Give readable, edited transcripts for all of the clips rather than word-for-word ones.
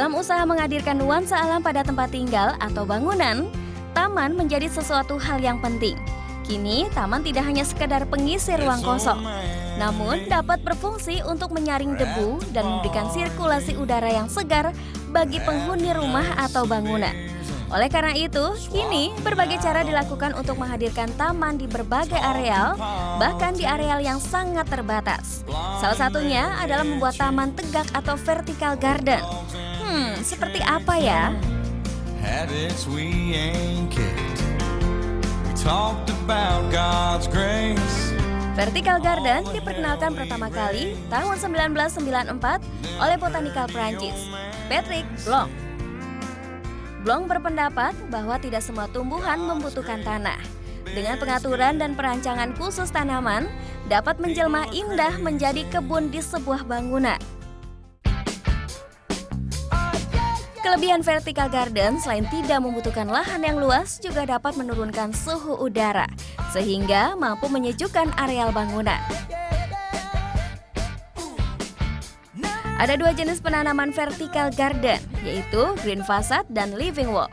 Dalam usaha menghadirkan nuansa alam pada tempat tinggal atau bangunan, taman menjadi sesuatu hal yang penting. Kini, taman tidak hanya sekedar pengisi ruang kosong, namun dapat berfungsi untuk menyaring debu dan memberikan sirkulasi udara yang segar bagi penghuni rumah atau bangunan. Oleh karena itu, kini berbagai cara dilakukan untuk menghadirkan taman di berbagai areal, bahkan di areal yang sangat terbatas. Salah satunya adalah membuat taman tegak atau vertical garden. Seperti apa ya? Vertical garden diperkenalkan pertama kali tahun 1994 oleh botanikal Prancis, Patrick Blanc. Blanc berpendapat bahwa tidak semua tumbuhan membutuhkan tanah. Dengan pengaturan dan perancangan khusus tanaman, dapat menjelma indah menjadi kebun di sebuah bangunan. Kelebihan vertical garden selain tidak membutuhkan lahan yang luas, juga dapat menurunkan suhu udara, sehingga mampu menyejukkan areal bangunan. Ada dua jenis penanaman vertical garden, yaitu green facade dan living wall.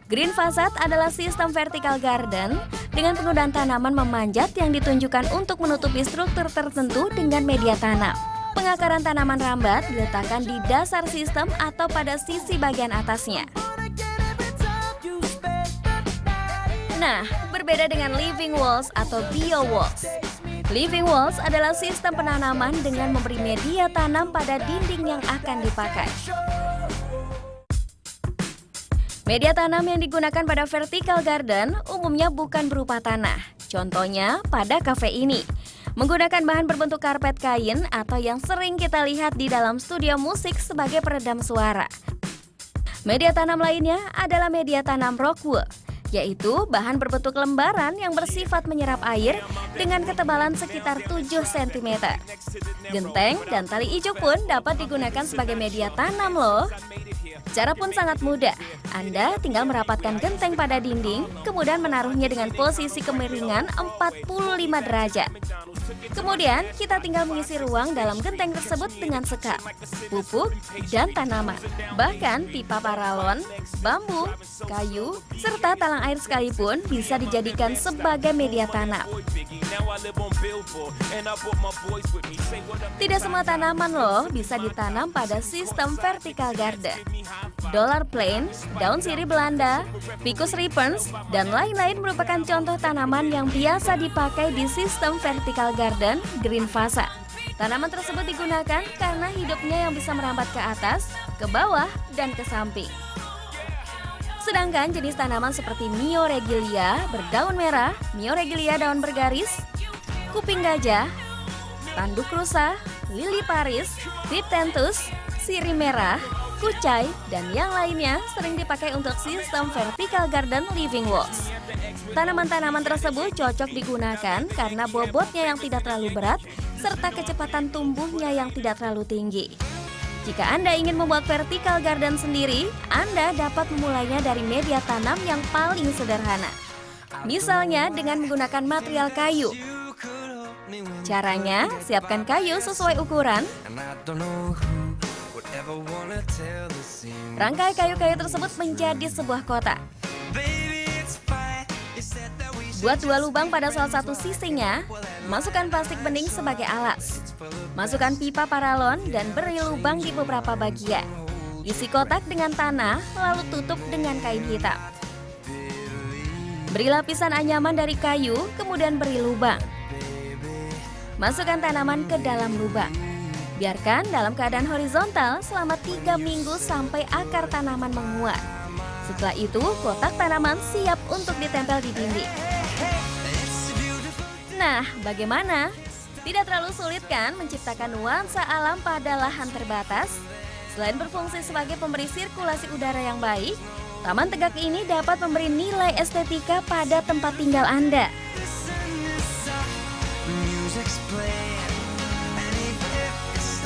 Green facade adalah sistem vertical garden dengan penggunaan tanaman memanjat yang ditunjukkan untuk menutupi struktur tertentu dengan media tanam. Pengakaran tanaman rambat diletakkan di dasar sistem atau pada sisi bagian atasnya. Nah, berbeda dengan living walls atau bio walls. Living walls adalah sistem penanaman dengan memberi media tanam pada dinding yang akan dipakai. Media tanam yang digunakan pada vertical garden umumnya bukan berupa tanah. Contohnya pada kafe ini, menggunakan bahan berbentuk karpet kain atau yang sering kita lihat di dalam studio musik sebagai peredam suara. Media tanam lainnya adalah media tanam rockwool, yaitu bahan berbentuk lembaran yang bersifat menyerap air dengan ketebalan sekitar 7 cm. Genteng dan tali ijuk pun dapat digunakan sebagai media tanam loh. Cara pun sangat mudah. Anda tinggal merapatkan genteng pada dinding, kemudian menaruhnya dengan posisi kemiringan 45 derajat. Kemudian kita tinggal mengisi ruang dalam genteng tersebut dengan sekam, pupuk, dan tanaman. Bahkan pipa paralon, bambu, kayu, serta talang air sekalipun bisa dijadikan sebagai media tanam. Tidak semua tanaman loh bisa ditanam pada sistem vertical garden. Dollar plane, daun sirih Belanda, Ficus repens, dan lain-lain merupakan contoh tanaman yang biasa dipakai di sistem vertical garden green facade. Tanaman tersebut digunakan karena hidupnya yang bisa merambat ke atas, ke bawah, dan ke samping. Sedangkan jenis tanaman seperti Mioregelia berdaun merah, Mioregelia daun bergaris, kuping gajah, tanduk rusa, lili Paris, Cryptanthus, sirih merah, kucai, dan yang lainnya sering dipakai untuk sistem vertical garden living walls. Tanaman-tanaman tersebut cocok digunakan karena bobotnya yang tidak terlalu berat serta kecepatan tumbuhnya yang tidak terlalu tinggi. Jika Anda ingin membuat vertical garden sendiri, Anda dapat memulainya dari media tanam yang paling sederhana. Misalnya dengan menggunakan material kayu. Caranya, siapkan kayu sesuai ukuran. Rangkai kayu-kayu tersebut menjadi sebuah kotak. Buat 2 lubang pada salah satu sisinya. Masukkan plastik bening sebagai alas. Masukkan pipa paralon dan beri lubang di beberapa bagian. Isi kotak dengan tanah, lalu tutup dengan kain hitam. Beri lapisan anyaman dari kayu, kemudian beri lubang. Masukkan tanaman ke dalam lubang. Biarkan dalam keadaan horizontal selama 3 minggu sampai akar tanaman menguat. Setelah itu, kotak tanaman siap untuk ditempel di dinding. Nah, bagaimana? Tidak terlalu sulit kan menciptakan nuansa alam pada lahan terbatas? Selain berfungsi sebagai pemberi sirkulasi udara yang baik, taman tegak ini dapat memberi nilai estetika pada tempat tinggal Anda. Music's playing, and if it's